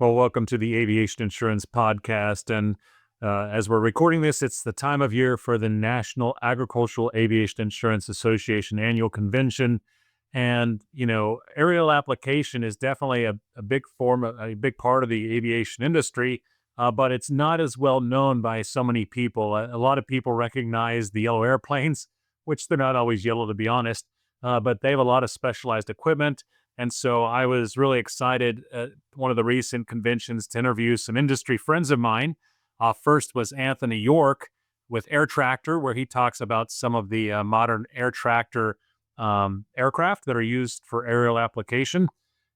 Well, welcome to the Aviation Insurance Podcast. And as we're recording this, it's the time of year for the National Agricultural Aviation Insurance Association annual convention. And, aerial application is definitely a big part of the aviation industry, but it's not as well known by so many people. A lot of people recognize the yellow airplanes, which they're not always yellow, to be honest, but they have a lot of specialized equipment. And so I was really excited at one of the recent conventions to interview some industry friends of mine. First was Anthonie York with Air Tractor, where he talks about some of the modern air tractor aircraft that are used for aerial application.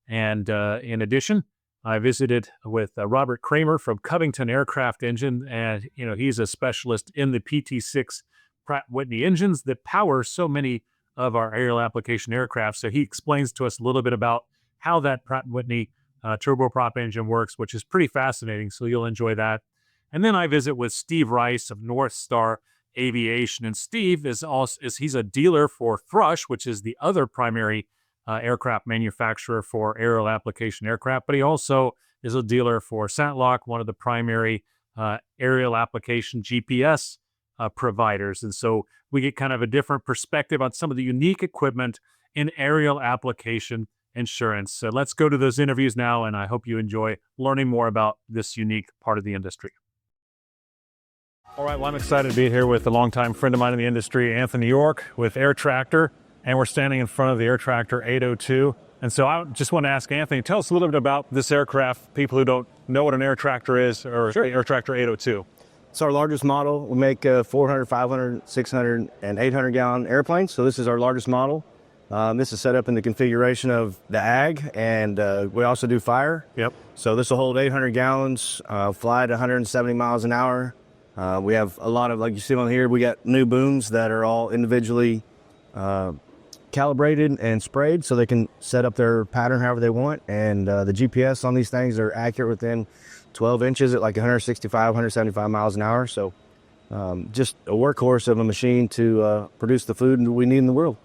And in addition, I visited with Robert Craymer from Covington Aircraft Engines, and he's a specialist in the PT6 Pratt & Whitney engines that power so many of our aerial application aircraft. So he explains to us a little bit about how that Pratt & Whitney turboprop engine works, which is pretty fascinating. So you'll enjoy that. And then I visit with Steve Rice of North Star Aviation. And Steve he's a dealer for Thrush, which is the other primary aircraft manufacturer for aerial application aircraft. But he also is a dealer for SATLOC, one of the primary aerial application GPS providers. And so we get kind of a different perspective on some of the unique equipment in aerial application insurance. So let's go to those interviews now, and I hope you enjoy learning more about this unique part of the industry. All right, well, I'm excited to be here with a longtime friend of mine in the industry, Anthonie York with Air Tractor, and we're standing in front of the Air Tractor 802. And so I just want to ask Anthonie, tell us a little bit about this aircraft, people who don't know what an Air Tractor is, or sure. Air Tractor 802. It's our largest model. We make 400, 500, 600, and 800-gallon airplanes. So this is our largest model. This is set up in the configuration of the Ag, and we also do fire. Yep. So this will hold 800 gallons, fly at 170 miles an hour. We have a lot of, like you see on here, we got new booms that are all individually calibrated and sprayed so they can set up their pattern however they want. And the GPS on these things are accurate within 12 inches at like 165, 175 miles an hour. So just a workhorse of a machine to produce the food we need in the world.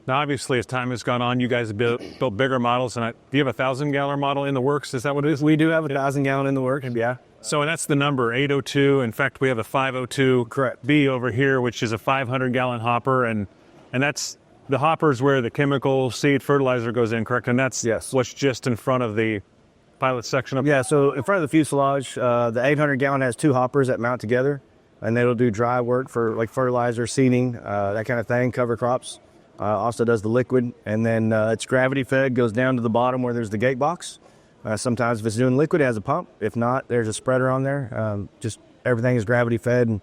Now, obviously, as time has gone on, you guys have built bigger models. And do you have a 1,000-gallon model in the works? Is that what it is? We do have a 1,000-gallon in the works, yeah. So that's the number, 802. In fact, we have a 502 Correct. B over here, which is a 500-gallon hopper. And that's the hoppers where the chemical, seed, fertilizer goes in, correct? And that's what's just in front of the pilot section up. Yeah, so in front of the fuselage, the 800-gallon has two hoppers that mount together, and it'll do dry work for like fertilizer, seeding, that kind of thing, cover crops. Also does the liquid, and then it's gravity fed, goes down to the bottom where there's the gate box. Sometimes if it's doing liquid, it has a pump. If not, there's a spreader on there. Just everything is gravity fed and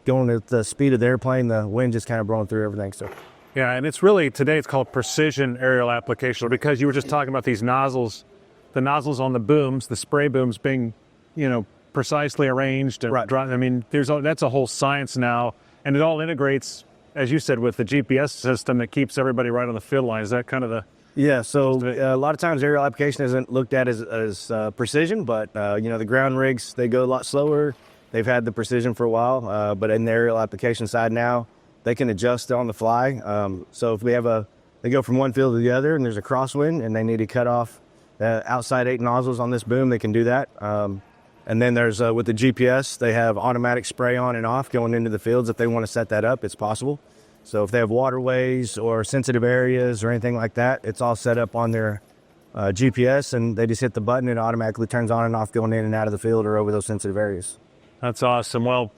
going at the speed of the airplane, the wind just kind of blowing through everything. So. Yeah, and it's really, today it's called precision aerial application, because you were just talking about these nozzles, the nozzles on the booms, the spray booms being, precisely arranged. And right. I mean, that's a whole science now, and it all integrates, as you said, with the GPS system that keeps everybody right on the field line. Is that kind of the... Yeah, so a lot of times aerial application isn't looked at as precision, but, the ground rigs, they go a lot slower. They've had the precision for a while, but in the aerial application side now, they can adjust on the fly. So if they go from one field to the other and there's a crosswind and they need to cut off the outside 8 nozzles on this boom, they can do that. And then there's, with the GPS, they have automatic spray on and off going into the fields. If they want to set that up, it's possible. So if they have waterways or sensitive areas or anything like that, it's all set up on their GPS, and they just hit the button and it automatically turns on and off going in and out of the field or over those sensitive areas. That's awesome. Well,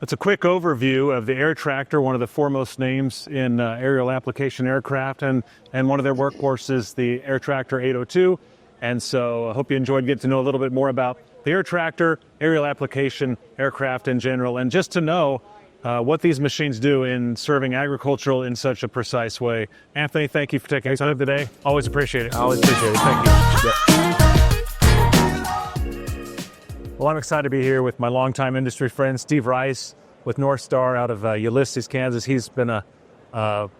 that's a quick overview of the Air Tractor, one of the foremost names in aerial application aircraft, and one of their workhorses, the Air Tractor 802. And so I hope you enjoyed getting to know a little bit more about the Air Tractor, aerial application aircraft in general, and just to know what these machines do in serving agricultural in such a precise way. Anthonie, thank you for taking the time today. Always appreciate it. I always appreciate it. Thank you. Well, I'm excited to be here with my longtime industry friend, Steve Rice, with North Star out of Ulysses, Kansas. He's been an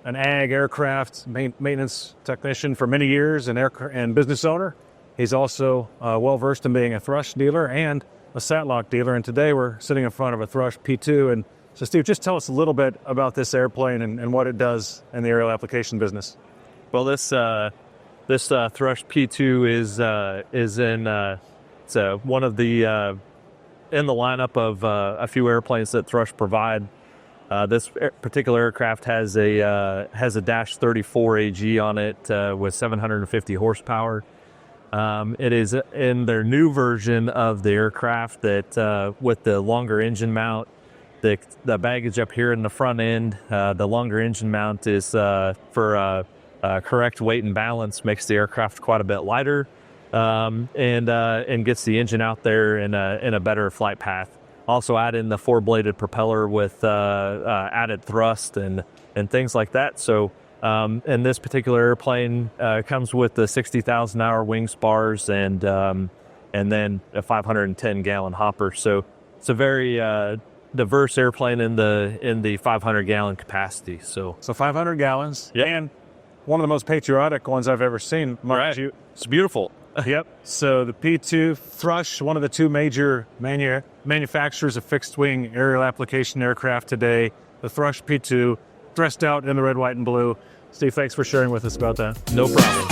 ag aircraft maintenance technician for many years and business owner. He's also well-versed in being a Thrush dealer and a SATLOC dealer, and today we're sitting in front of a Thrush P2. And so, Steve, just tell us a little bit about this airplane and what it does in the aerial application business. Well, this This Thrush P2 is in it's one of the in the lineup of a few airplanes that Thrush provide. This particular aircraft has a Dash 34 AG on it with 750 horsepower. It is in their new version of the aircraft that with the longer engine mount, the baggage up here in the front end, the longer engine mount is for correct weight and balance, makes the aircraft quite a bit lighter, and gets the engine out there in a better flight path. Also add in the 4-bladed propeller with added thrust and things like that. So, and this particular airplane comes with the 60,000-hour wing spars and then a 510-gallon hopper. So it's a very diverse airplane in the 500-gallon capacity. So 500 gallons. Yeah. And one of the most patriotic ones I've ever seen. Right. It's beautiful. Yep. So the P2 Thrush, one of the two major manufacturers of fixed-wing aerial application aircraft today. The Thrush P2, dressed out in the red, white, and blue. Steve, thanks for sharing with us about that. No problem.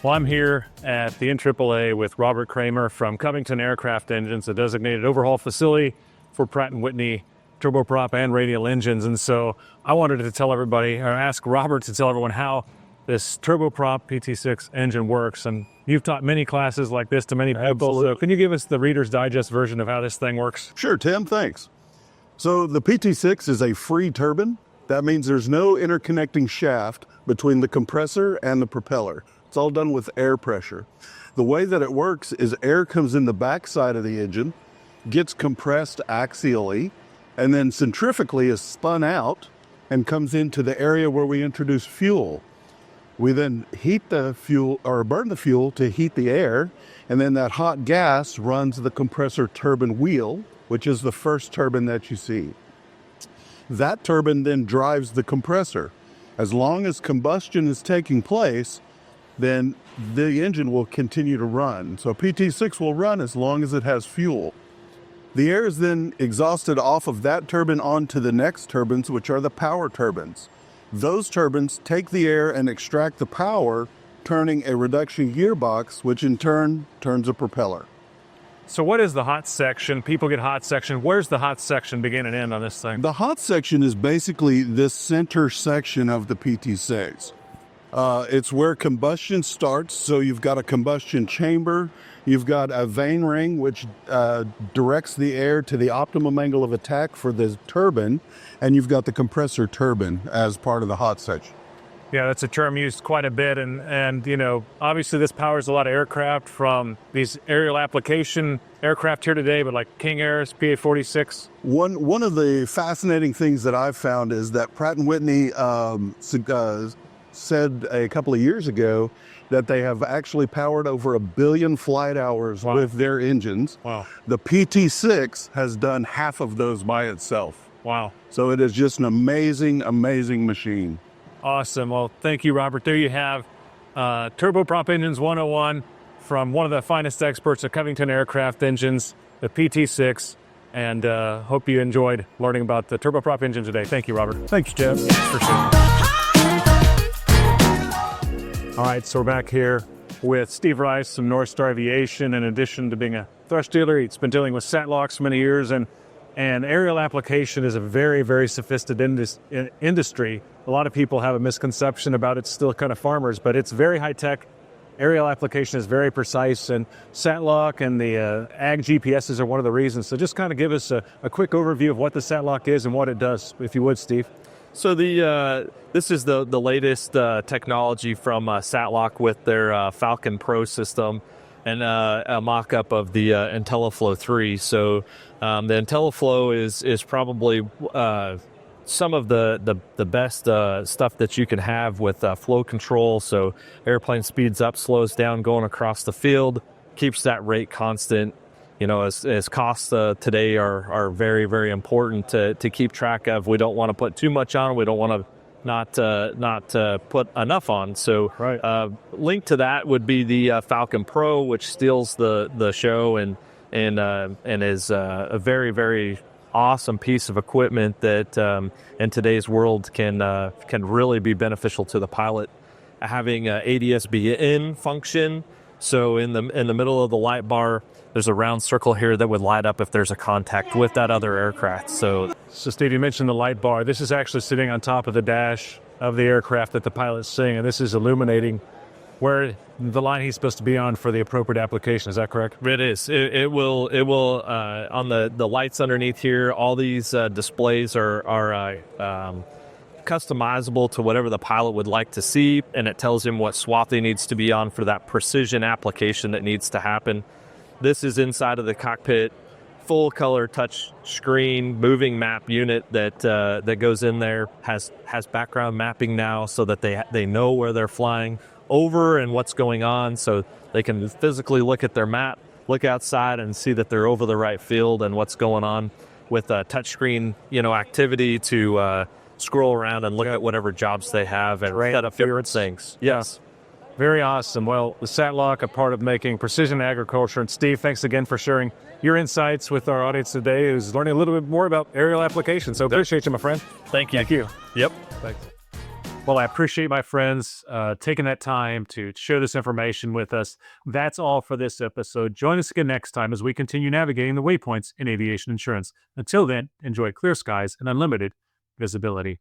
Well, I'm here at the NAAA with Robert Craymer from Covington Aircraft Engines, a designated overhaul facility for Pratt & Whitney turboprop and radial engines. And so I wanted to tell everybody, or ask Robert to tell everyone how this turboprop PT6 engine works. And you've taught many classes like this to many people. Absolutely. So can you give us the Reader's Digest version of how this thing works? Sure, Tim, thanks. So the PT6 is a free turbine. That means there's no interconnecting shaft between the compressor and the propeller. It's all done with air pressure. The way that it works is air comes in the backside of the engine, gets compressed axially, and then centrifugally is spun out and comes into the area where we introduce fuel. We then heat the fuel, or burn the fuel to heat the air, and then that hot gas runs the compressor turbine wheel, which is the first turbine that you see. That turbine then drives the compressor. As long as combustion is taking place, then the engine will continue to run. So PT6 will run as long as it has fuel. The air is then exhausted off of that turbine onto the next turbines, which are the power turbines. Those turbines take the air and extract the power, turning a reduction gearbox, which in turn turns a propeller. So what is the hot section? People get hot section. Where's the hot section begin and end on this thing? The hot section is basically this center section of the PT6. It's where combustion starts. So you've got a combustion chamber, you've got a vane ring, which directs the air to the optimum angle of attack for the turbine, and you've got the compressor turbine as part of the hot section. Yeah, that's a term used quite a bit, and you know, obviously this powers a lot of aircraft, from these aerial application aircraft here today, but like King Airs, PA-46. One of the fascinating things that I've found is that Pratt & Whitney said a couple of years ago that they have actually powered over 1 billion flight hours with their engines. Wow. The PT6 has done half of those by itself. Wow. So it is just an amazing, amazing machine. Awesome. Well, thank you, Robert. There you have Turboprop Engines 101 from one of the finest experts at Covington Aircraft Engines, the PT6, and hope you enjoyed learning about the turboprop engine today. Thank you, Robert. Thank you, Jeff. For sure. All right, so we're back here with Steve Rice from North Star Aviation. In addition to being a Thrush dealer, he's been dealing with SATLOCs for many years, and aerial application is a very, very sophisticated industry. A lot of people have a misconception about it's still kind of farmers, but it's very high-tech. Aerial application is very precise, and SATLOC and the Ag GPSs are one of the reasons. So just kind of give us a quick overview of what the SATLOC is and what it does, if you would, Steve. So this is the latest technology from SATLOC with their Falcon Pro system, and a mock-up of the IntelliFlow 3. So the IntelliFlow is probably some of the best stuff that you can have with flow control. So airplane speeds up, slows down going across the field, keeps that rate constant. You know, as costs today are very, very important to keep track of. We don't want to put too much on. We don't want to not put enough on. So right. Linked to that would be the Falcon Pro, which steals the show and is a very, very awesome piece of equipment that in today's world can really be beneficial to the pilot. Having a ADS-B in function, so in the middle of the light bar, there's a round circle here that would light up if there's a contact with that other aircraft. So Steve, you mentioned the light bar. This is actually sitting on top of the dash of the aircraft that the pilot's seeing, and this is illuminating where the line he's supposed to be on for the appropriate application. Is that correct? it is. It will on the lights underneath here. All these displays are customizable to whatever the pilot would like to see, and it tells him what swath he needs to be on for that precision application that needs to happen. This is inside of the cockpit, full color touch screen, moving map unit that goes in there, has background mapping now so that they know where they're flying over and what's going on, so they can physically look at their map, look outside and see that they're over the right field and what's going on with a touchscreen, activity to scroll around and look at whatever jobs they have and set up different things. Yes. Very awesome. Well, the SATLOC, a part of making precision agriculture. And Steve, thanks again for sharing your insights with our audience today, who's learning a little bit more about aerial applications. So appreciate you, my friend. Thank you. Thank you. Yep. Thanks. Well, I appreciate my friends taking that time to share this information with us. That's all for this episode. Join us again next time as we continue navigating the waypoints in aviation insurance. Until then, enjoy clear skies and unlimited visibility.